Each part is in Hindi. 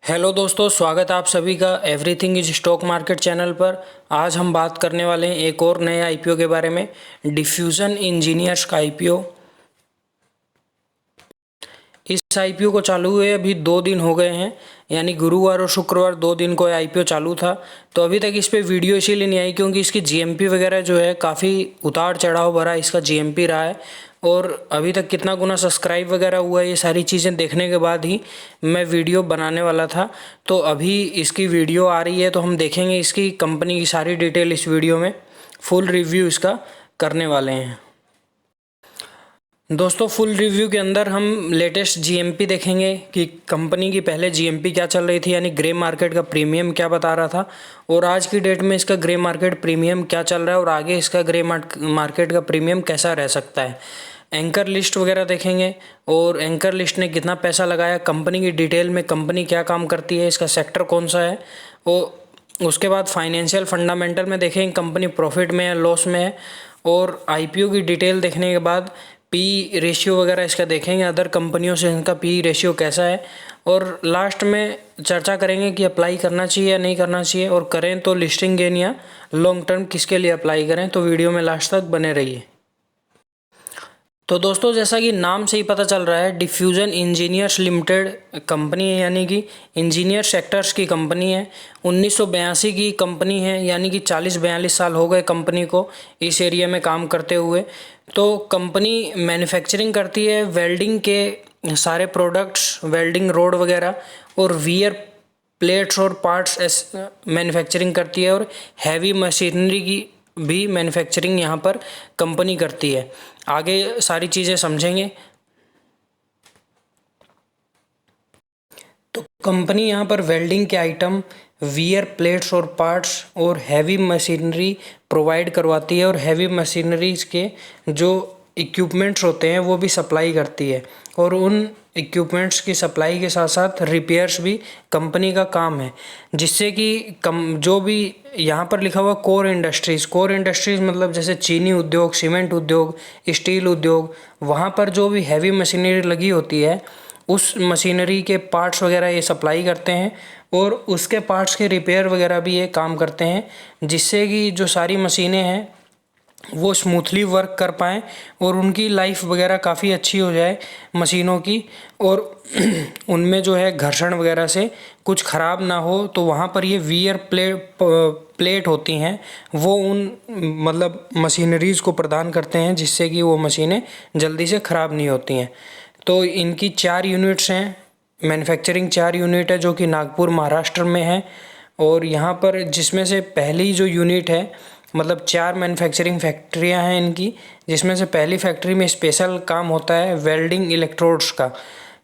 हेलो दोस्तों, स्वागत है आप सभी का everything is stock market channel पर। आज हम बात करने वाले हैं एक और नए आईपीओ के बारे में, डिफ्यूज़न इंजीनियर्स का आईपीओ। इस आईपीओ को चालू हुए अभी 2 दिन हो गए हैं, यानी गुरुवार और शुक्रवार 2 दिन को आईपीओ चालू था। तो अभी तक इस पर वीडियो इसीलिए नहीं आई क्योंकि इसकी जीएमपी वगैरह जो है काफ़ी उतार चढ़ाव भरा इसका जीएमपी रहा है, और अभी तक कितना गुना सब्सक्राइब वगैरह हुआ है, ये सारी चीज़ें देखने के बाद ही मैं वीडियो बनाने वाला था। तो अभी इसकी वीडियो आ रही है, तो हम देखेंगे इसकी कंपनी की सारी डिटेल इस वीडियो में, फुल रिव्यू इसका करने वाले हैं। दोस्तों, फुल रिव्यू के अंदर हम लेटेस्ट जीएमपी देखेंगे कि कंपनी की पहले जीएमपी क्या चल रही थी, यानी ग्रे मार्केट का प्रीमियम क्या बता रहा था, और आज की डेट में इसका ग्रे मार्केट प्रीमियम क्या चल रहा है, और आगे इसका ग्रे मार्केट का प्रीमियम कैसा रह सकता है। एंकर लिस्ट वगैरह देखेंगे, और एंकर लिस्ट ने कितना पैसा लगाया, कंपनी की डिटेल में कंपनी क्या काम करती है, इसका सेक्टर कौन सा है, और उसके बाद फाइनेंशियल फंडामेंटल में देखेंगे कंपनी प्रॉफिट में है, लॉस में है, और आईपीओ की डिटेल देखने के बाद पी रेशियो वगैरह इसका देखेंगे, अदर कंपनियों से इनका पी रेशियो कैसा है, और लास्ट में चर्चा करेंगे कि अप्लाई करना चाहिए या नहीं करना चाहिए, और करें तो लिस्टिंग गेन या लॉन्ग टर्म किसके लिए अप्लाई करें। तो वीडियो में लास्ट तक बने रहिए। तो दोस्तों, जैसा कि नाम से ही पता चल रहा है, डिफ्यूज़न इंजीनियर्स लिमिटेड कंपनी है, यानी कि इंजीनियर सेक्टर्स की कंपनी है। 1982 की कंपनी है, यानी कि 40-42 साल हो गए कंपनी को इस एरिया में काम करते हुए। तो कंपनी मैन्युफैक्चरिंग करती है वेल्डिंग के सारे प्रोडक्ट्स, वेल्डिंग रोड वगैरह, और वियर प्लेट्स और पार्ट्स मैन्युफैक्चरिंग करती है, और हैवी मशीनरी की भी मैन्युफैक्चरिंग यहाँ पर कंपनी करती है। आगे सारी चीज़ें समझेंगे। तो कंपनी यहाँ पर वेल्डिंग के आइटम, वियर प्लेट्स और पार्ट्स और हैवी मशीनरी प्रोवाइड करवाती है, और हैवी मशीनरीज के जो इक्विपमेंट्स होते हैं वो भी सप्लाई करती है, और उन इक्विपमेंट्स की सप्लाई के साथ साथ रिपेयर्स भी कंपनी का काम है। जिससे कि जो भी यहाँ पर लिखा हुआ कोर इंडस्ट्रीज़ मतलब जैसे चीनी उद्योग, सीमेंट उद्योग, स्टील उद्योग, वहाँ पर जो भी हैवी मशीनरी लगी होती है उस मशीनरी के पार्ट्स वगैरह ये सप्लाई करते हैं, और उसके पार्ट्स के रिपेयर वगैरह भी ये काम करते हैं, जिससे कि जो सारी मशीनें हैं वो स्मूथली वर्क कर पाएँ और उनकी लाइफ वगैरह काफ़ी अच्छी हो जाए मशीनों की, और उनमें जो है घर्षण वगैरह से कुछ ख़राब ना हो। तो वहाँ पर ये वियर प्लेट होती हैं, वो उन मतलब मशीनरीज़ को प्रदान करते हैं, जिससे कि वो मशीनें जल्दी से ख़राब नहीं होती हैं। तो इनकी 4 यूनिट्स हैं, मैन्युफैक्चरिंग 4 यूनिट है जो कि नागपुर महाराष्ट्र में है। और यहाँ पर जिसमें से पहली जो यूनिट है, मतलब 4 मैन्युफैक्चरिंग फैक्ट्रियाँ हैं इनकी, जिसमें से पहली फैक्ट्री में स्पेशल काम होता है वेल्डिंग इलेक्ट्रोड्स का।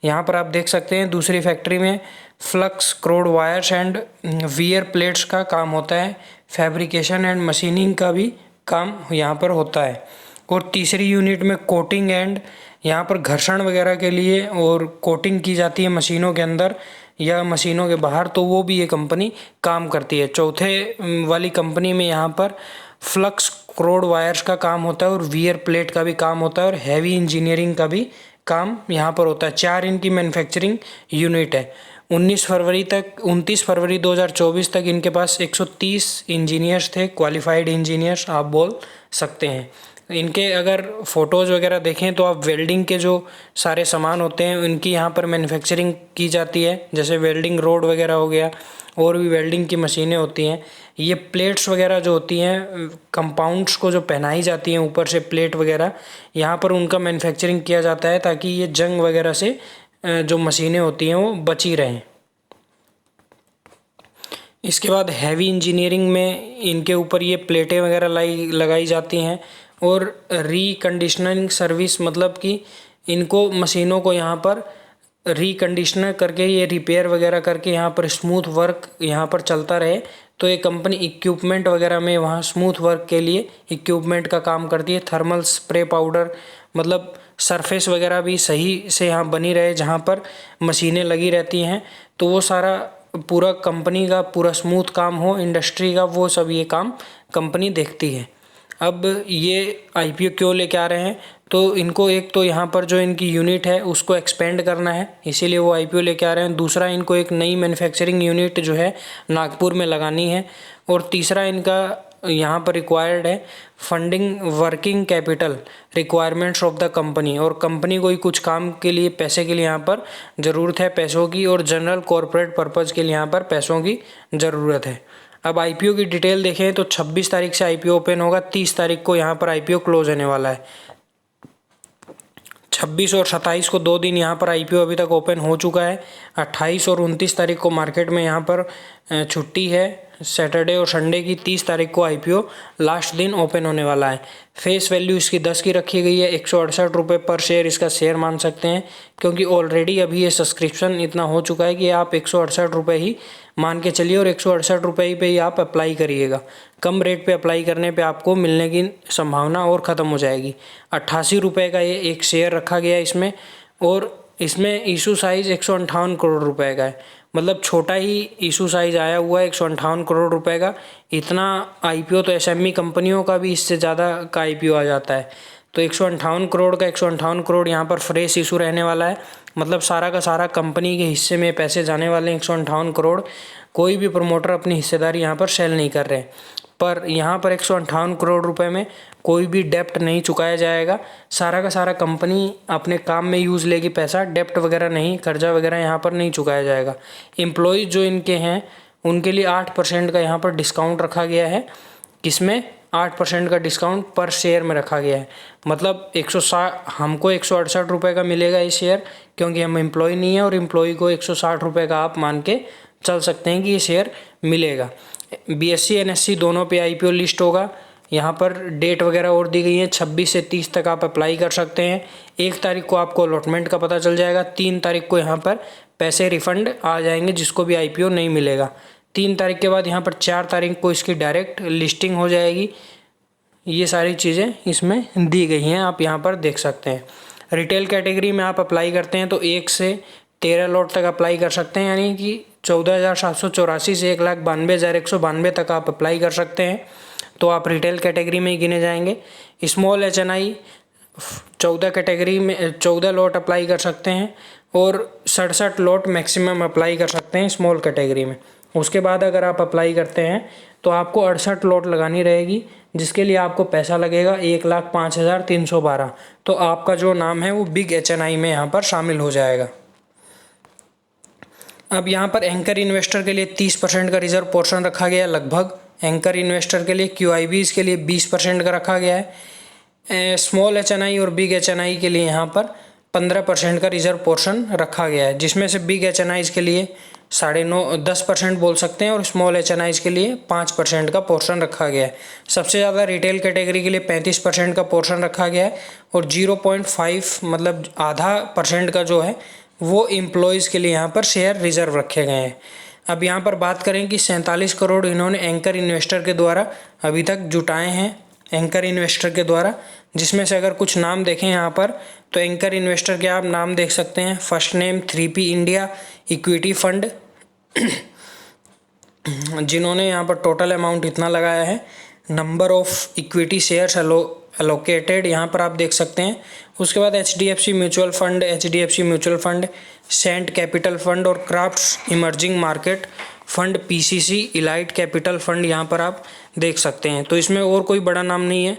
यहाँ पर आप देख सकते हैं दूसरी फैक्ट्री में flux cored wires and wear plates का काम होता है, फैब्रिकेशन एंड मशीनिंग का भी काम यहाँ पर होता है। और तीसरी यूनिट में कोटिंग एंड, यहाँ पर घर्षण वगैरह के लिए और कोटिंग की जाती है मशीनों के अंदर या मशीनों के बाहर, तो वो भी ये कंपनी काम करती है। चौथे वाली कंपनी में यहाँ पर फ्लक्स क्रोड वायर्स का काम होता है, और वियर प्लेट का भी काम होता है, और हैवी इंजीनियरिंग का भी काम यहाँ पर होता है। 4 इनकी मैन्युफैक्चरिंग यूनिट है। 29 फरवरी 2024 तक इनके पास 130 इंजीनियर्स थे, क्वालिफाइड इंजीनियर्स आप बोल सकते हैं। इनके अगर फ़ोटोज़ वगैरह देखें तो आप वेल्डिंग के जो सारे सामान होते हैं उनकी यहाँ पर मैन्युफैक्चरिंग की जाती है, जैसे वेल्डिंग रोड वगैरह हो गया, और भी वेल्डिंग की मशीनें होती हैं। ये प्लेट्स वगैरह जो होती हैं, कंपाउंड्स को जो पहनाई जाती हैं ऊपर से प्लेट वगैरह, यहाँ पर उनका मैन्युफैक्चरिंग किया जाता है ताकि ये जंग वगैरह से जो मशीनें होती हैं वो बची रहें। इसके बाद हैवी इंजीनियरिंग में इनके ऊपर ये प्लेटें वगैरह लगाई जाती हैं, और रिकंडीशनिंग सर्विस मतलब कि इनको मशीनों को यहाँ पर रिकंडीशनर करके ये रिपेयर वगैरह करके यहाँ पर स्मूथ वर्क यहाँ पर चलता रहे। तो ये कंपनी इक्विपमेंट वगैरह में वहाँ स्मूथ वर्क के लिए इक्विपमेंट का काम करती है। थर्मल स्प्रे पाउडर मतलब सरफेस वगैरह भी सही से यहाँ बनी रहे जहाँ पर मशीनें लगी रहती हैं, तो वो सारा पूरा कंपनी का पूरा स्मूथ काम हो इंडस्ट्री का, वो सब ये काम कंपनी देखती है। अब ये आईपीओ क्यों लेके आ रहे हैं, तो इनको एक तो यहाँ पर जो इनकी यूनिट है उसको एक्सपेंड करना है, इसीलिए वो आईपीओ लेके आ रहे हैं। दूसरा, इनको एक नई मैन्युफैक्चरिंग यूनिट जो है नागपुर में लगानी है। और तीसरा, इनका यहाँ पर रिक्वायर्ड है funding working capital requirements of the company, और कंपनी को ही कुछ काम के लिए पैसे के लिए यहाँ पर ज़रूरत है पैसों की, और जनरल कॉरपोरेट पर्पज़ के लिए यहाँ पर पैसों की ज़रूरत है। अब आईपीओ की डिटेल देखें तो 26 तारीख से आईपीओ ओपन होगा, 30 तारीख को यहाँ पर आईपीओ क्लोज होने वाला है। 26 और 27 को 2 दिन यहाँ पर आईपीओ अभी तक ओपन हो चुका है। 28 और 29 तारीख को मार्केट में यहाँ पर छुट्टी है सैटरडे और संडे की। 30 तारीख को आईपीओ लास्ट दिन ओपन होने वाला है। फेस वैल्यू इसकी 10 की रखी गई है, 168 रुपये पर शेयर इसका शेयर मान सकते हैं, क्योंकि ऑलरेडी अभी ये सब्सक्रिप्शन इतना हो चुका है कि आप 168 रुपये ही मान के चलिए, और 168 रुपये पे ही आप अप्लाई करिएगा। कम रेट पे अप्लाई करने पे आपको मिलने की संभावना और ख़त्म हो जाएगी। 88 रुपये का ये एक शेयर रखा गया है इसमें, और इसमें इशू साइज़ 158 करोड़ रुपए का है, मतलब छोटा ही इशू साइज आया हुआ है 158 करोड़ रुपए का। इतना आईपीओ तो एसएमई कंपनियों का भी इससे ज़्यादा का आईपीओ आ जाता है। तो 158 करोड़ का 158 करोड़ यहाँ पर फ्रेश इशू रहने वाला है, मतलब सारा का सारा कंपनी के हिस्से में पैसे जाने वाले हैं 158 करोड़। कोई भी प्रमोटर अपनी हिस्सेदारी यहाँ पर सेल नहीं कर रहे, पर यहाँ पर 158 करोड़ रुपए में कोई भी डेप्ट नहीं चुकाया जाएगा। सारा का सारा कंपनी अपने काम में यूज़ लेगी पैसा, डेप्ट वगैरह नहीं, कर्जा वगैरह यहाँ पर नहीं चुकाया जाएगा। एम्प्लॉयज़ जो इनके हैं उनके लिए 8% का यहाँ पर डिस्काउंट रखा गया है। किसमें 8% का डिस्काउंट पर शेयर में रखा गया है, मतलब 160 हमको 168 रुपये का मिलेगा ये शेयर, क्योंकि हम एम्प्लॉय नहीं है, और एम्प्लॉय को 160 रुपये का आप मान के चल सकते हैं कि ये शेयर मिलेगा। बीएससी एनएससी दोनों पे आईपीओ लिस्ट होगा। यहाँ पर डेट वगैरह और दी गई है, 26 से 30 तक आप अप्लाई कर सकते हैं। 1 तारीख को आपको अलॉटमेंट का पता चल जाएगा। 3 तारीख को यहाँ पर पैसे रिफंड आ जाएंगे जिसको भी आईपीओ नहीं मिलेगा। 3 तारीख के बाद यहाँ पर 4 तारीख को इसकी डायरेक्ट लिस्टिंग हो जाएगी। ये सारी चीज़ें इसमें दी गई हैं, आप यहाँ पर देख सकते हैं। रिटेल कैटेगरी में आप अप्लाई करते हैं तो 1 से 13 लॉट तक अप्लाई कर सकते हैं, यानी कि 14,784 से 1,92,192 तक आप अप्लाई कर सकते हैं, तो आप रिटेल कैटेगरी में ही गिने जाएंगे। स्मॉल एचएनआई 14 कैटेगरी में 14 लॉट अप्लाई कर सकते हैं, और 67 लॉट मैक्सिमम अप्लाई कर सकते हैं स्मॉल कैटेगरी में। उसके बाद अगर आप अप्लाई करते हैं तो आपको 68 लॉट लगानी रहेगी, जिसके लिए आपको पैसा लगेगा 1,05,312। तो आपका जो नाम है वो बिग एचएनआई में यहाँ पर शामिल हो जाएगा। अब यहाँ पर एंकर इन्वेस्टर के लिए 30% का रिजर्व पोर्शन रखा गया है लगभग। एंकर इन्वेस्टर के लिए क्यूआईबीज के लिए 20% का रखा गया है। स्मॉल एचएनआई और बिग एचएनआई के लिए यहाँ पर 15% का रिजर्व पोर्शन रखा गया है, जिसमें से बिग एचएनआईज के लिए 10% बोल सकते हैं, और स्मॉल एचएनआईज के लिए 5% का पोर्शन रखा गया है। सबसे ज़्यादा रिटेल कैटेगरी के लिए 35% का पोर्शन रखा गया है, और 0.5 मतलब आधा % का जो है वो एम्प्लॉयज़ के लिए यहाँ पर शेयर रिजर्व रखे गए हैं। अब यहाँ पर बात करें कि 47 करोड़ इन्होंने एंकर इन्वेस्टर के द्वारा अभी तक जुटाए हैं, एंकर इन्वेस्टर के द्वारा, जिसमें से अगर कुछ नाम देखें यहाँ पर तो एंकर इन्वेस्टर के आप नाम देख सकते हैं। First name 3P India equity fund, जिन्होंने यहाँ पर टोटल अमाउंट इतना लगाया है। Number of equity shares allocated यहाँ पर आप देख सकते हैं। उसके बाद HDFC mutual fund, cent capital fund और crafts emerging market fund PCC elite capital fund यहाँ पर आप देख सकते हैं। तो इसमें और कोई बड़ा नाम नहीं है,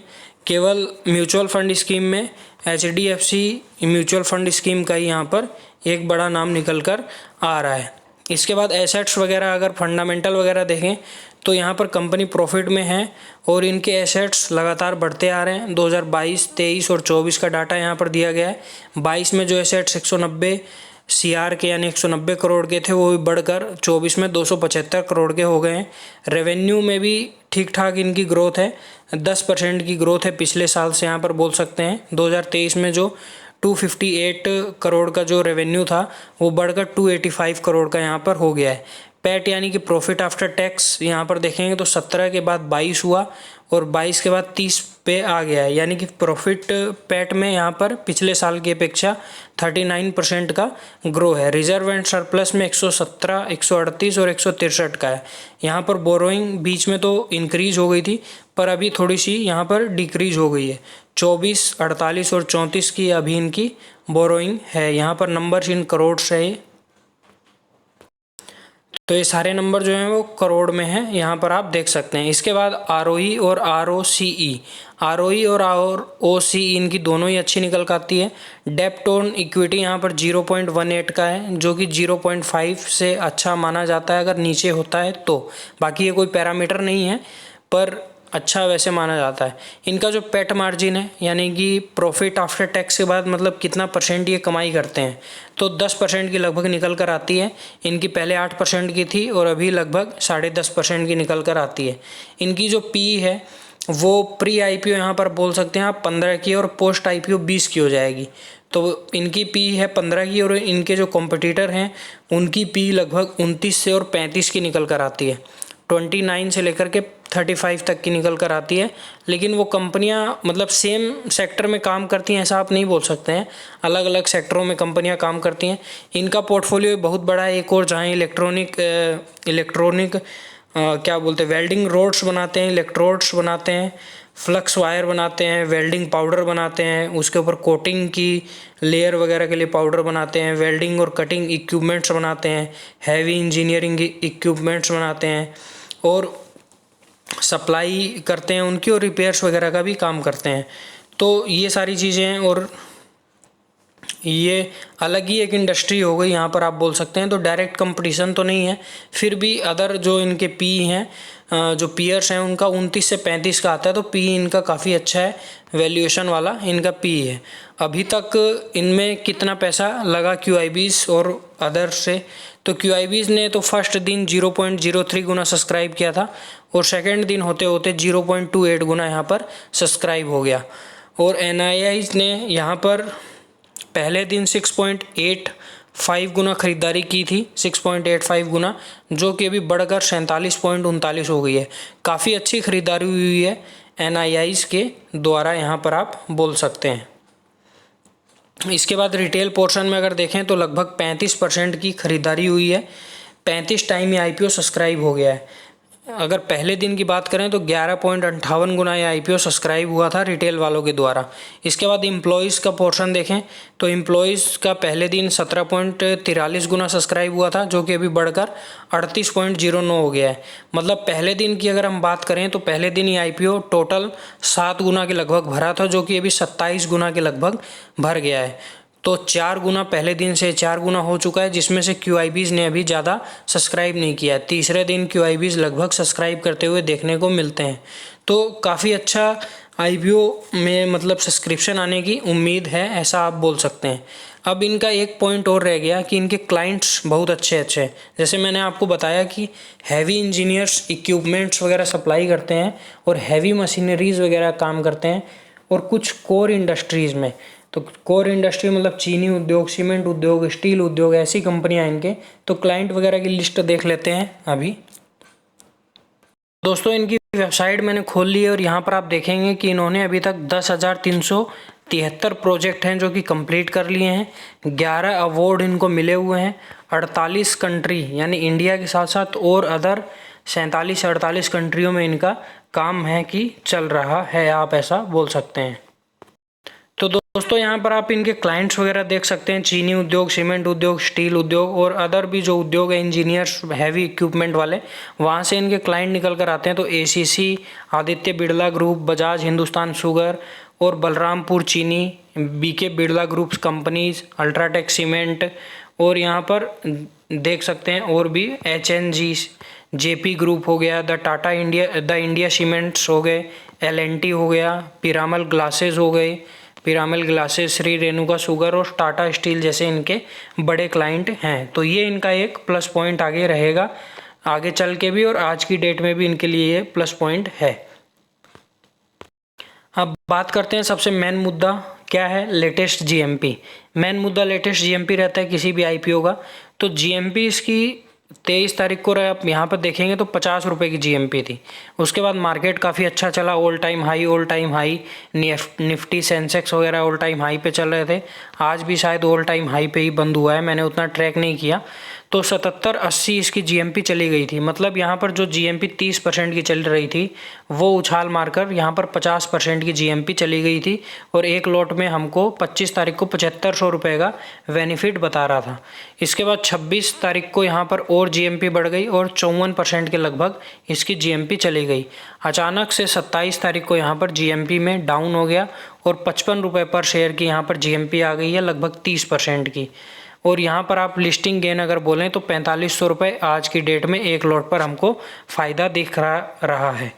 केवल म्यूचुअल फंड स्कीम में HDFC म्यूचुअल फंड स्कीम का ही यहाँ पर एक बड़ा नाम निकल कर आ रहा है। इसके बाद एसेट्स वगैरह अगर फंडामेंटल वगैरह देखें तो यहाँ पर कंपनी प्रॉफिट में है, और इनके एसेट्स लगातार बढ़ते आ रहे हैं। 2022, 23 और 24 का डाटा यहाँ पर दिया गया है। 22 में जो एसेट्स 190 CR के यानी 190 करोड़ के थे, वो भी बढ़कर 24 में 275 करोड़ के हो गए हैं। रेवेन्यू में भी ठीक ठाक इनकी ग्रोथ है, 10% की ग्रोथ है पिछले साल से यहाँ पर बोल सकते हैं। 2023 में जो 258 करोड़ का जो रेवेन्यू था वो बढ़कर 285 करोड़ का यहाँ पर हो गया है। पैट यानी कि प्रॉफिट आफ्टर टैक्स यहाँ पर देखेंगे तो 17 के बाद 22 हुआ, और 22 के बाद 30 पे आ गया है, यानी कि प्रॉफिट पैट में यहाँ पर पिछले साल की अपेक्षा 39% का ग्रो है। रिजर्व एंड सरप्लस में 117, 138 और 163 का है। यहाँ पर बोरोइंग बीच में तो इंक्रीज हो गई थी, पर अभी थोड़ी सी यहाँ पर डिक्रीज हो गई है। 24, 48 और 34 की अभी इनकी बोरोइंग है। यहाँ पर नंबर्स इन करोड़ है, तो ये सारे नंबर जो हैं वो करोड़ में हैं, यहाँ पर आप देख सकते हैं। इसके बाद आरओई और आरओसीई, आरओई और आरओसीई इनकी दोनों ही अच्छी निकल कर आती है। डेप्ट ऑन इक्विटी यहाँ पर 0.18 का है, जो कि 0.5 से अच्छा माना जाता है अगर नीचे होता है तो। बाकी ये कोई पैरामीटर नहीं है, पर अच्छा वैसे माना जाता है। इनका जो पेट मार्जिन है, यानी कि प्रॉफिट आफ्टर टैक्स के बाद मतलब कितना परसेंट ये कमाई करते हैं, तो 10% की लगभग निकल कर आती है। इनकी पहले 8% की थी और अभी लगभग 10.5% की निकल कर आती है। इनकी जो पी है वो प्री आईपीओ यहाँ पर बोल सकते हैं आप 15 की और पोस्ट आईपीओ 20 की हो जाएगी। तो इनकी पी है 15 की और इनके जो कॉम्पिटिटर हैं उनकी पी लगभग 29 से और 35 की निकल कर आती है। 29 से लेकर के 35 तक की निकल कर आती है। लेकिन वो कंपनियां मतलब सेम सेक्टर में काम करती हैं ऐसा आप नहीं बोल सकते हैं, अलग अलग सेक्टरों में कंपनियां काम करती हैं। इनका पोर्टफोलियो बहुत बड़ा है एक और, जहाँ इलेक्ट्रॉनिक क्या बोलते हैं, वेल्डिंग रोड्स बनाते हैं, इलेक्ट्रोड्स बनाते हैं, फ्लक्स वायर बनाते हैं, वेल्डिंग पाउडर बनाते हैं, उसके ऊपर कोटिंग की लेयर वगैरह के लिए पाउडर बनाते हैं, वेल्डिंग और कटिंग इक्विपमेंट्स बनाते हैं, हैवी इंजीनियरिंग इक्विपमेंट्स बनाते हैं और सप्लाई करते हैं उनकी, और रिपेयर्स वगैरह का भी काम करते हैं। तो ये सारी चीज़ें हैं और ये अलग ही एक इंडस्ट्री हो गई यहाँ पर आप बोल सकते हैं। तो डायरेक्ट कंपटीशन तो नहीं है, फिर भी अदर जो इनके पी हैं, जो पीयर्स हैं उनका 29 से 35 का आता है, तो पी इनका काफ़ी अच्छा है, वैल्यूएशन वाला इनका पी है। अभी तक इनमें कितना पैसा लगा क्यूआईबीज और अदर से, तो क्यूआईबीज ने तो फर्स्ट दिन 0.03 गुना सब्सक्राइब किया था और सेकेंड दिन होते होते 0.28 गुना यहाँ पर सब्सक्राइब हो गया। और एनआईआईज ने यहाँ पर पहले दिन 6.85 गुना खरीदारी की थी, 6.85 गुना, जो कि अभी बढ़कर 47.39 हो गई है। काफ़ी अच्छी खरीदारी हुई है एनआईआईज के द्वारा, यहाँ पर आप बोल सकते हैं। इसके बाद रिटेल पोर्शन में अगर देखें तो लगभग 35% की खरीदारी हुई है। 35 टाइम ये आईपीओ सब्सक्राइब हो गया है। अगर पहले दिन की बात करें तो 11.58 गुना ये आईपीओ सब्सक्राइब हुआ था रिटेल वालों के द्वारा। इसके बाद एम्प्लॉयज़ का पोर्शन देखें तो एम्प्लॉयज़ का पहले दिन 17.43 गुना सब्सक्राइब हुआ था, जो कि अभी बढ़कर 38.09 हो गया है। मतलब पहले दिन की अगर हम बात करें तो पहले दिन ये आईपीओ टोटल 7 गुना के लगभग भरा था, जो कि अभी 27 गुना के लगभग भर गया है। तो 4 गुना पहले दिन से 4 गुना हो चुका है, जिसमें से क्यूआईबीज ने अभी ज़्यादा सब्सक्राइब नहीं किया है। तीसरे दिन क्यूआईबीज लगभग सब्सक्राइब करते हुए देखने को मिलते हैं। तो काफ़ी अच्छा आईपीओ में मतलब सब्सक्रिप्शन आने की उम्मीद है, ऐसा आप बोल सकते हैं। अब इनका एक पॉइंट और रह गया कि इनके क्लाइंट्स बहुत अच्छे हैं। जैसे मैंने आपको बताया कि हैवी इंजीनियर्स इक्विपमेंट्स वगैरह सप्लाई करते हैं और हैवी मशीनरीज वगैरह काम करते हैं, और कुछ कोर इंडस्ट्रीज़ में, तो कोर इंडस्ट्री मतलब चीनी उद्योग, सीमेंट उद्योग, स्टील उद्योग, ऐसी कंपनियां इनके। तो क्लाइंट वगैरह की लिस्ट देख लेते हैं अभी। दोस्तों इनकी वेबसाइट मैंने खोल ली है और यहाँ पर आप देखेंगे कि इन्होंने अभी तक 10,373 प्रोजेक्ट हैं जो कि कंप्लीट कर लिए हैं। 11 अवार्ड इनको मिले हुए हैं। 48 कंट्री यानी इंडिया के साथ साथ और अदर 47-48 कंट्रियों में इनका काम है कि चल रहा है, आप ऐसा बोल सकते हैं। तो दोस्तों यहाँ पर आप इनके क्लाइंट्स वगैरह देख सकते हैं, चीनी उद्योग, सीमेंट उद्योग, स्टील उद्योग और अदर भी जो उद्योग है इंजीनियर्स हैवी इक्विपमेंट वाले, वहाँ से इनके क्लाइंट निकल कर आते हैं। तो ACC, Aditya Birla group, Bajaj Hindustan sugar और Balrampur Chini, BK Birla groups companies, UltraTech cement, और यहाँ पर देख सकते हैं और भी HNG, जेपी ग्रुप हो गया, द इंडिया सीमेंट्स हो गए, LNT हो गया, पिरामल ग्लासेस हो गए, पिरामल ग्लासेस, श्री रेणुका शुगर और टाटा स्टील जैसे इनके बड़े क्लाइंट हैं। तो ये इनका एक प्लस पॉइंट आगे रहेगा, आगे चल के भी, और आज की डेट में भी इनके लिए ये प्लस पॉइंट है। अब बात करते हैं सबसे मेन मुद्दा क्या है, लेटेस्ट जीएमपी। मेन मुद्दा लेटेस्ट जीएमपी रहता है किसी भी आईपीओ का। तो जीएमपी इसकी 23 तारीख को आप यहाँ पर देखेंगे तो 50 रुपये की जीएमपी थी। उसके बाद मार्केट काफ़ी अच्छा चला, all time high. Nifty Sensex वगैरह ऑल टाइम हाई पे चल रहे थे। आज भी शायद ऑल टाइम हाई पे ही बंद हुआ है, मैंने उतना ट्रैक नहीं किया। तो 77-80 इसकी जीएमपी चली गई थी। मतलब यहाँ पर जो जीएमपी 30% की चल रही थी वो उछाल मारकर यहाँ पर 50% की जीएमपी चली गई थी। और एक लॉट में हमको 25 तारीख को 7500 रुपये का बेनिफिट बता रहा था। इसके बाद 26 तारीख को यहाँ पर और जीएमपी बढ़ गई और 54% के लगभग इसकी जीएमपी चली गई। अचानक से 27 तारीख को यहाँ पर जीएमपी में डाउन हो गया और 55 रुपये पर शेयर की यहाँ पर जीएमपी आ गई है, लगभग 30% की। और यहाँ पर आप लिस्टिंग गेन अगर बोलें तो 4500 रुपये आज की डेट में एक लॉट पर हमको फ़ायदा दिख रहा है।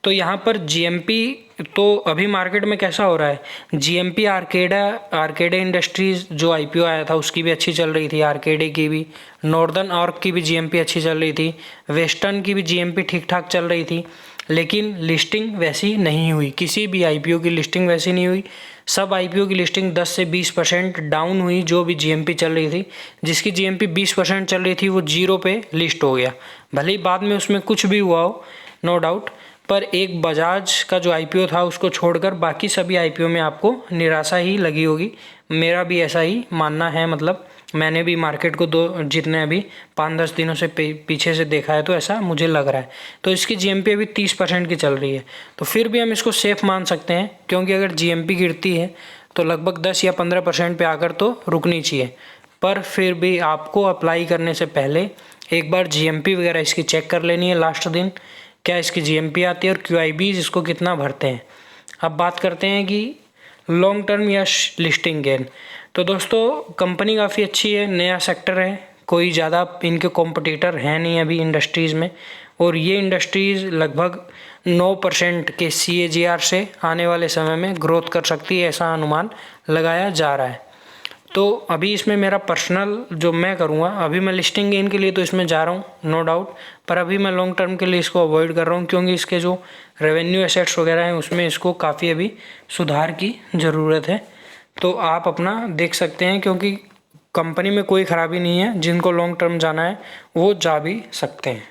तो यहाँ पर जीएमपी तो अभी मार्केट में कैसा हो रहा है, जीएमपी आर्केडे इंडस्ट्रीज़ जो आईपीओ आया था उसकी भी अच्छी चल रही थी, आर्केडे की भी, नॉर्दर्न आर्क की भी जीएमपी अच्छी चल रही थी, वेस्टर्न की भी जीएमपी ठीक ठाक चल रही थी। लेकिन लिस्टिंग वैसी नहीं हुई, किसी भी आईपीओ की लिस्टिंग वैसी नहीं हुई। सब आईपीओ की लिस्टिंग 10 से 20% डाउन हुई। जो भी जीएमपी चल रही थी, जिसकी जीएमपी 20% चल रही थी वो 0 पे लिस्ट हो गया। भले ही बाद में उसमें कुछ भी हुआ हो, नो डाउट, पर एक बजाज का जो आईपीओ था उसको छोड़कर बाकी सभी आईपीओ में आपको निराशा ही लगी होगी। मेरा भी ऐसा ही मानना है। मतलब मैंने भी मार्केट को जितने अभी 5-10 दिनों से पीछे से देखा है तो ऐसा मुझे लग रहा है। तो इसकी जीएमपी अभी 30% की चल रही है, तो फिर भी हम इसको सेफ मान सकते हैं, क्योंकि अगर जीएमपी गिरती है तो लगभग 10 या 15% पे आकर तो रुकनी चाहिए। पर फिर भी आपको अप्लाई करने से पहले एक बार जीएमपी वगैरह इसकी चेक कर लेनी है लास्ट दिन, क्या इसकी जीएमपी आती है और क्यूआईबीज इसको कितना भरते हैं। अब बात करते हैं कि लॉन्ग टर्म या लिस्टिंग गेन। तो दोस्तों कंपनी काफ़ी अच्छी है, नया सेक्टर है, कोई ज़्यादा इनके कॉम्पिटिटर हैं नहीं अभी इंडस्ट्रीज़ में। और ये इंडस्ट्रीज़ लगभग 9% के CAGR से आने वाले समय में ग्रोथ कर सकती है, ऐसा अनुमान लगाया जा रहा है। तो अभी इसमें मेरा पर्सनल जो मैं करूँगा, अभी मैं लिस्टिंग गेन के लिए तो इसमें जा रहा हूँ नो डाउट, पर अभी मैं लॉन्ग टर्म के लिए इसको अवॉइड कर रहा हूँ, क्योंकि इसके जो रेवेन्यू एसेट्स वगैरह हैं उसमें इसको काफ़ी अभी सुधार की ज़रूरत है। तो आप अपना देख सकते हैं, क्योंकि कंपनी में कोई ख़राबी नहीं है, जिनको लॉन्ग टर्म जाना है वो जा भी सकते हैं।